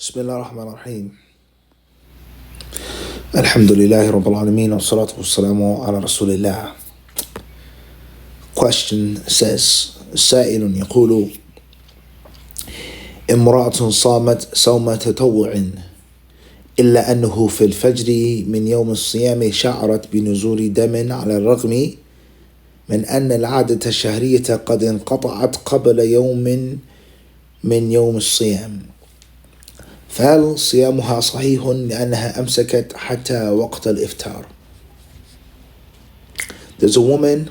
Bismillah ar-Rahman ar-Rahim. Alhamdulillahi Rabbil Alameen wa salatu wa salamu ala Rasulillah. Question says, سائل يقول امرأة صامت صوم تطوع إلا أنه في الفجر من يوم الصيام شعرت بنزول دم على الرغم من أن العادة الشهرية قد انقطعت قبل يوم من يوم الصيام، فهل صيامها صحيح لأنها أمسكت حتى وقت الإفطار؟ There's a woman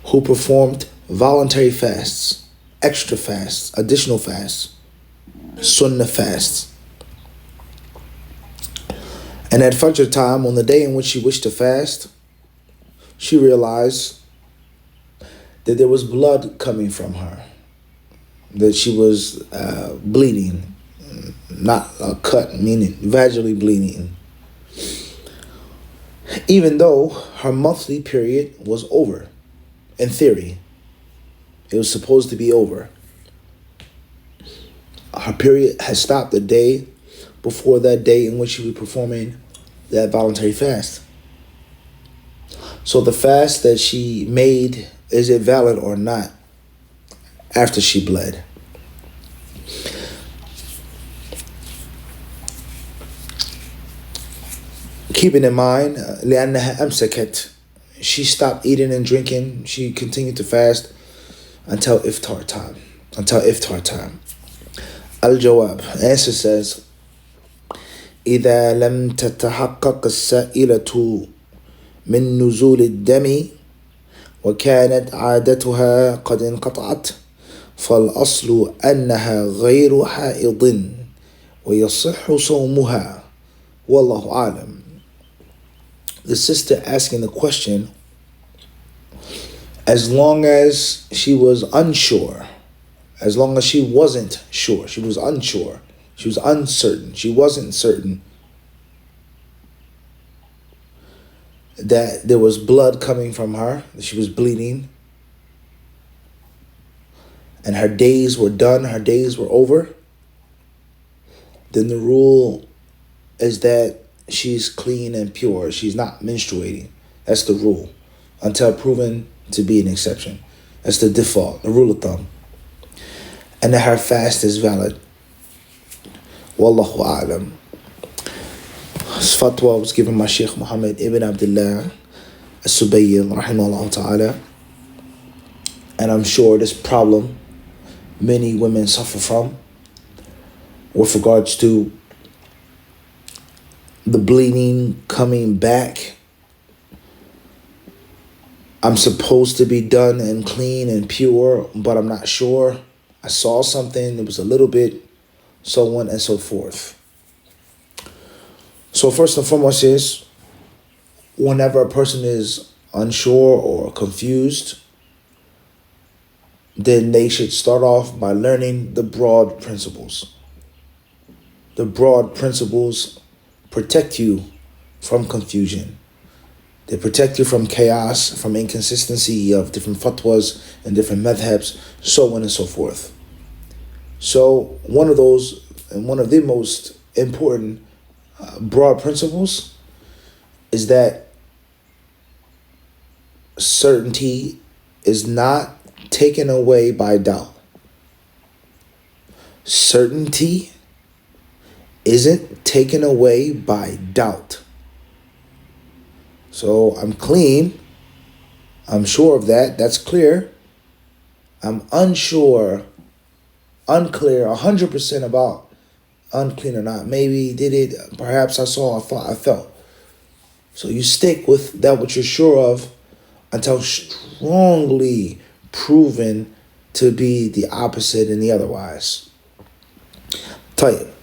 who performed voluntary fasts, extra fasts, additional fasts, sunnah fasts. And at Fajr time, on the day in which she wished to fast, she realized that there was blood coming from her, that she was bleeding, not a cut, meaning vaginally bleeding, even though her monthly period was over. In theory, it was supposed to be over. Her period had stopped the day before that day in which she was performing that voluntary fast. So the fast that she made, is it valid or not after she bled? Keeping in mind, لأنها أمسكت, she stopped eating and drinking. She continued to fast until iftar time. Al-Jawab, answer says, إذا لم تتحقق السائلة من نزول الدم وكانت عادتها قد انقطعت فالأصل أنها غير حائض ويصح صومها والله أعلم. The sister asking the question, as long as she was unsure, as long as she wasn't sure, she was unsure, she was uncertain, she wasn't certain that there was blood coming from her, that she was bleeding, and her days were done, her days were over, then the rule is that she's clean and pure. She's not menstruating. That's the rule, until proven to be an exception. That's the default, the rule of thumb. And that her fast is valid. Wallahu a'lam. This fatwa was given by Shaykh Muhammad ibn Abdillah Subayyil, rahimahullah ta'ala. And I'm sure this problem many women suffer from with regards to the bleeding coming back. I'm supposed to be done and clean and pure, but I'm not sure. I saw something, it was a little bit, so on and so forth. So first and foremost is, whenever a person is unsure or confused, then they should start off by learning the broad principles. The broad principles protect you from confusion. They protect you from chaos, from inconsistency of different fatwas and different madhabs, so on and so forth. So one of those, and one of the most important broad principles, is that certainty is not taken away by doubt. Certainty isn't taken away by doubt. So I'm clean, I'm sure of that, that's clear. I'm unsure, unclear, 100% about unclean or not. Maybe did it, perhaps I saw, I thought, I felt. So you stick with that what you're sure of until strongly proven to be the opposite and the otherwise. Tayyib.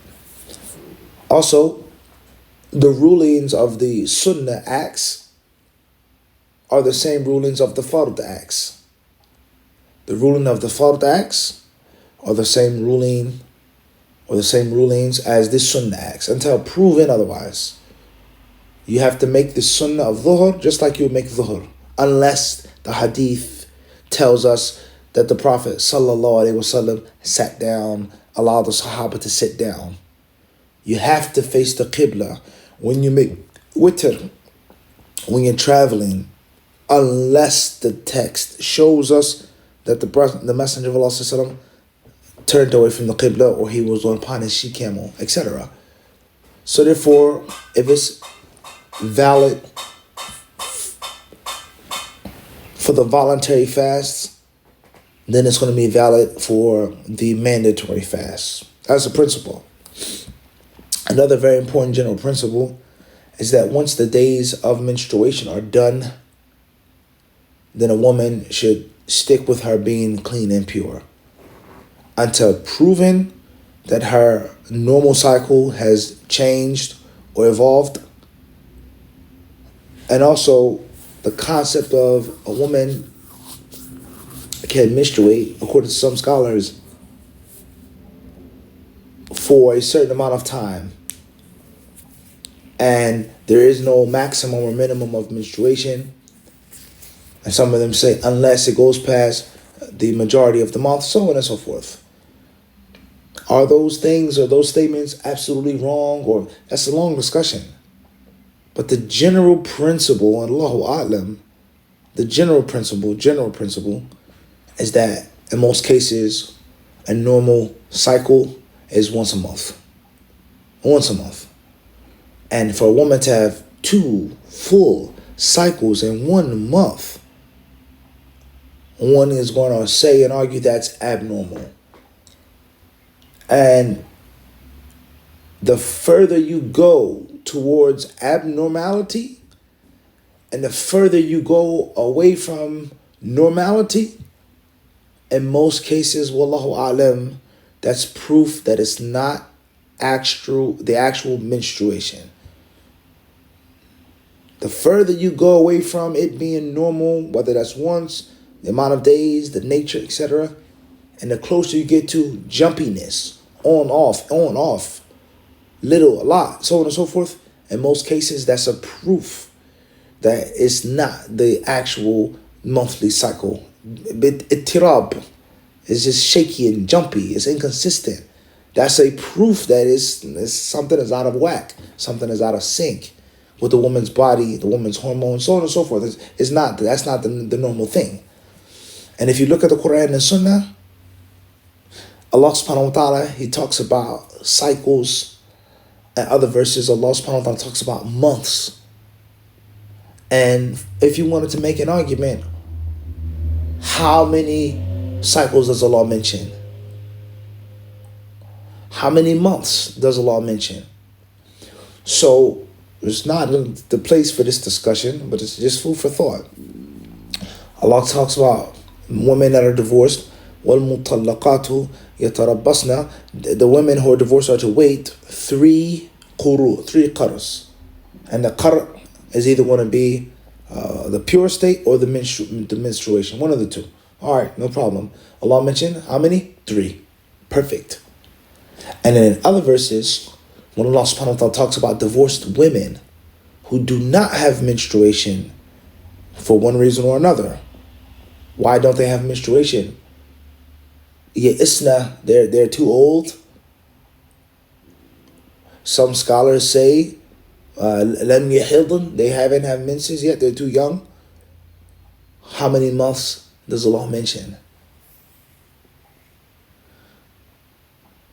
Also, the rulings of the Sunnah acts are the same rulings of the Fard acts. The ruling of the Fard acts are the same ruling or the same rulings as the Sunnah acts until proven otherwise. You have to make the Sunnah of Dhuhr just like you would make Dhuhr, unless the Hadith tells us that the Prophet sallallahu alaihi wasallam sat down, allowed the Sahaba to sit down. You have to face the Qibla. When you make witr, when you're traveling, unless the text shows us that the Messenger of Allah sallallahu turned away from the Qibla, or he was upon his she-camel, etc. So therefore, if it's valid for the voluntary fasts, then it's going to be valid for the mandatory fast. That's a principle. Another very important general principle is that once the days of menstruation are done, then a woman should stick with her being clean and pure until proven that her normal cycle has changed or evolved. And also the concept of a woman can menstruate, according to some scholars, for a certain amount of time. And there is no maximum or minimum of menstruation. And some of them say unless it goes past the majority of the month, so on and so forth. Are those things or those statements absolutely wrong? Or that's a long discussion. But the general principle, and Allahu A'lam, the general principle is that in most cases, a normal cycle is once a month. Once a month. And for a woman to have 2 full cycles in 1 month, one is going to say and argue that's abnormal. And the further you go towards abnormality, and the further you go away from normality, in most cases, wallahu alam, that's proof that it's not the actual menstruation. The further you go away from it being normal, whether that's once, the amount of days, the nature, etc., and the closer you get to jumpiness, on, off, little, a lot, so on and so forth, in most cases, that's a proof that it's not the actual monthly cycle. Ittirab is just shaky and jumpy. It's inconsistent. That's a proof that something is out of whack. Something is out of sync with the woman's body, the woman's hormones, so on and so forth. That's not the normal thing. And if you look at the Quran and Sunnah, Allah subhanahu wa ta'ala, He talks about cycles, and other verses Allah subhanahu wa ta'ala talks about months. And if you wanted to make an argument, how many cycles does Allah mention? How many months does Allah mention? So it's not the place for this discussion, but it's just food for thought. Allah talks about women that are divorced. وَالْمُطَلَّقَاتُ يَتَرَبَّصْنَ. The women who are divorced are to wait 3 qars. And the qar is either going to be the pure state or the menstruation. One of the two. All right, no problem. Allah mentioned how many? 3. Perfect. And then in other verses, when Allah subhanahu wa ta'ala talks about divorced women who do not have menstruation for one reason or another. Why don't they have menstruation? Isna, they're too old. Some scholars say lam yahidun, they haven't had menses yet, they're too young. How many months does Allah mention?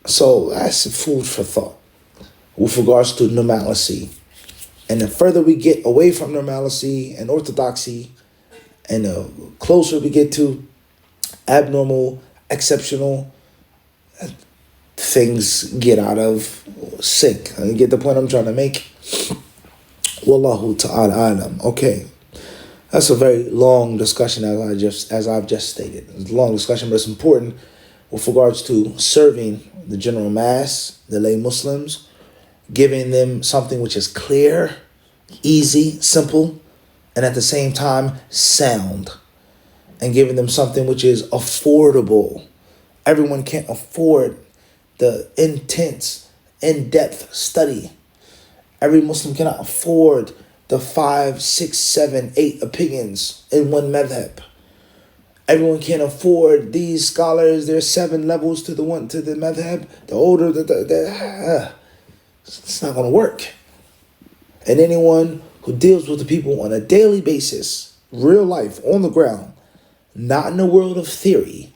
So that's food for thought with regards to normalcy. And the further we get away from normalcy and orthodoxy, and the closer we get to abnormal, exceptional, things get out of sync. You get the point I'm trying to make? Wallahu ta'ala alam. Okay. That's a very long discussion as I've just stated. It's a long discussion, but it's important with regards to serving the general mass, the lay Muslims, giving them something which is clear, easy, simple, and at the same time sound, and giving them something which is affordable. Everyone can't afford the intense, in-depth study. Every Muslim cannot afford the 5, 6, 7, 8 opinions in one madhab. Everyone can't afford these scholars. There's 7 levels to the madhab. The older, It's not going to work. And anyone who deals with the people on a daily basis, real life, on the ground, not in the world of theory,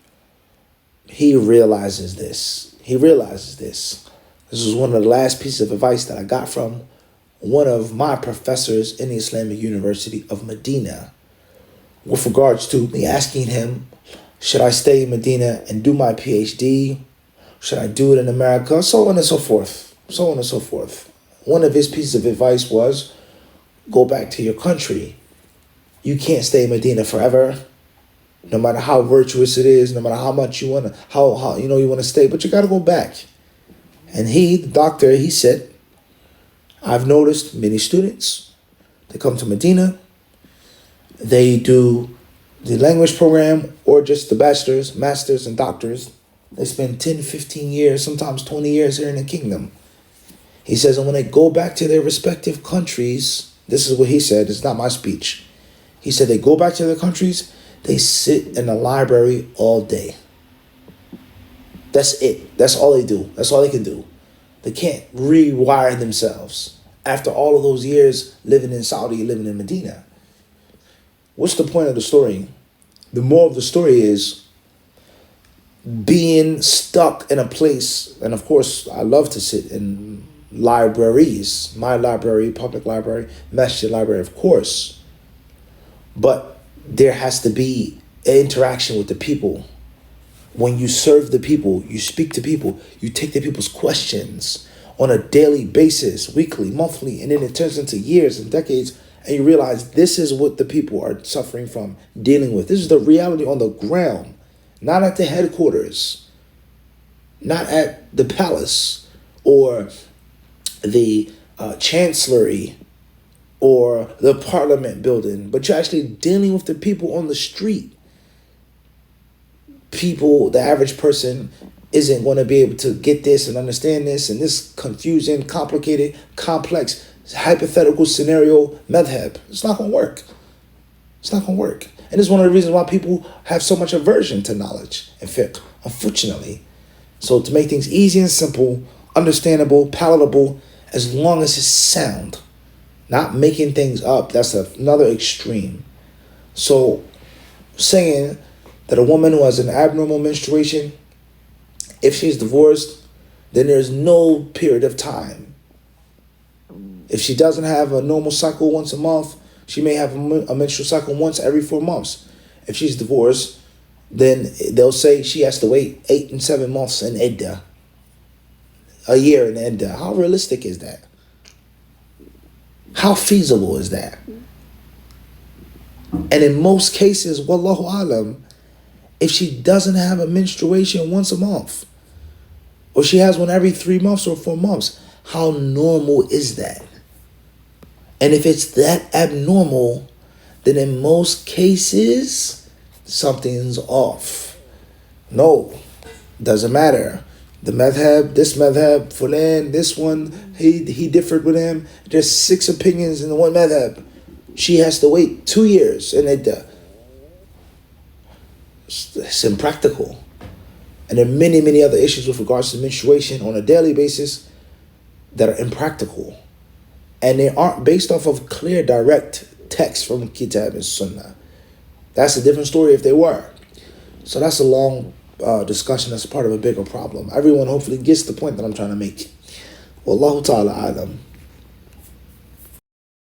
he realizes this. He realizes this. This was one of the last pieces of advice that I got from one of my professors in the Islamic University of Medina with regards to me asking him, should I stay in Medina and do my PhD? Should I do it in America? So on and so forth. So on and so forth. One of his pieces of advice was, go back to your country. You can't stay in Medina forever. No matter how virtuous it is, no matter how much you want to, how you want to stay, but you got to go back. And he, the doctor, he said, I've noticed many students, they come to Medina, they do the language program or just the bachelor's, master's, and doctors. They spend 10, 15 years, sometimes 20 years here in the kingdom. He says, and when they go back to their respective countries, this is what he said, it's not my speech. He said they go back to their countries, they sit in the library all day. That's it. That's all they do. That's all they can do. They can't rewire themselves after all of those years living in Saudi, living in Medina. What's the point of the story? The moral of the story is being stuck in a place, and of course, I love to sit in libraries, my library, public library, masjid library, of course. But there has to be an interaction with the people. When you serve the people, you speak to people, you take the people's questions on a daily basis, weekly, monthly, and then it turns into years and decades, and you realize this is what the people are suffering from, dealing with. This is the reality on the ground, not at the headquarters, not at the palace or the chancellery or the parliament building, but you're actually dealing with the people on the street. People, the average person isn't going to be able to get this and understand this and this confusing, complicated, complex, hypothetical scenario madhab. It's not going to work. It's not going to work. And it's one of the reasons why people have so much aversion to knowledge and fiqh, unfortunately. So to make things easy and simple, understandable, palatable, as long as it's sound, not making things up, that's another extreme. So saying that a woman who has an abnormal menstruation, if she's divorced, then there's no period of time. If she doesn't have a normal cycle once a month, she may have a menstrual cycle once every 4 months. If she's divorced, then they'll say she has to wait 8 and 7 months in iddah. A year in iddah. How realistic is that? How feasible is that? And in most cases, wallahu alam, if she doesn't have a menstruation once a month, or she has one every 3 months or 4 months, how normal is that? And if it's that abnormal, then in most cases, something's off. No, doesn't matter. The madhab, this madhab, fulan, this one, he differed with him. There's 6 opinions in the one madhab. She has to wait 2 years in iddah. It's impractical. And there are many, many other issues with regards to menstruation on a daily basis that are impractical. And they aren't based off of clear, direct text from Kitab and Sunnah. That's a different story if they were. So that's a long discussion. That's part of a bigger problem. Everyone hopefully gets the point that I'm trying to make. Wallahu ta'ala alam.